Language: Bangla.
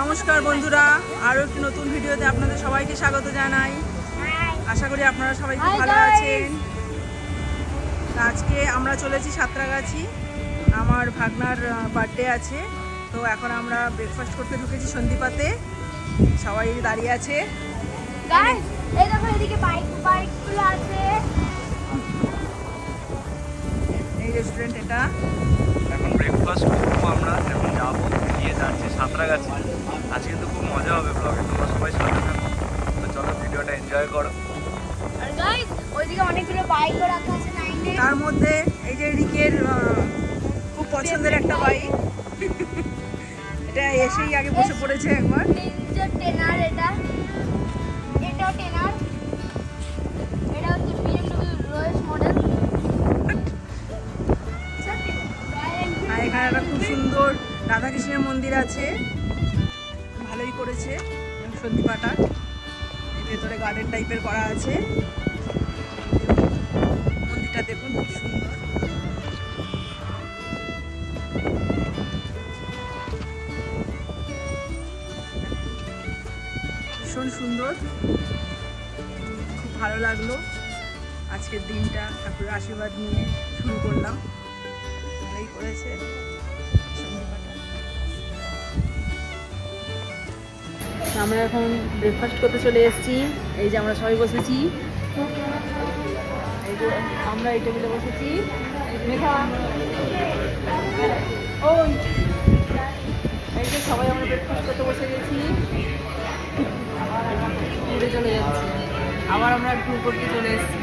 নমস্কার বন্ধুরা, আরও একটি নতুন ভিডিওতে আপনাদের সবাইকে স্বাগত জানাই। আশা করি আপনারা সবাই খুব ভালো আছেন। আজকে আমরা চলেছি সাঁতরাগাছি, আমার ভাগনার বার্থডে আছে। তো এখন আমরা ব্রেকফাস্ট করতে ঢুকেছি সন্দীপাতে, সবাই দাঁড়িয়ে আছে। এই রেস্টুরেন্ট এটা। এখন ব্রেকফাস্ট করবো, আমরা এখন যাবো, গিয়ে যাচ্ছি সাঁতরাগাছি। আজকে কিন্তু খুব মজা হবে ব্লগে, তোমরা সবাই সাথে থাকো। তো চলো ভিডিওটা এনজয় করো। তার মধ্যে এই যে রিকের খুব পছন্দের একটা বাইক, এটা এসেই আগে বসে পড়েছে একবার। আর এখানে একটা খুব সুন্দর রাধাকৃষ্ণের মন্দির আছে, ভালোই করেছে সন্দীপাটা। এর ভেতরে গার্ডেন টাইপের করা আছে, মন্দিরটা দেখুন খুব সুন্দর। ভীষণ সুন্দর, খুব ভালো লাগলো। আজকের দিনটা ঠাকুরের আশীর্বাদ নিয়ে শুরু করলাম, ভালোই করেছে। আমরা এখন ব্রেকফাস্ট করতে চলে এসেছি। এই যে আমরা সবাই বসেছি, এই যে আমরা এই টেবিলে বসেছি। মেঘা, ওই এই যে সবাই আমরা ব্রেকফাস্ট করতে বসে গেছি। ঘুরে চলে যাচ্ছি, আবার আমরা ট্যুর করতে চলে এসেছি।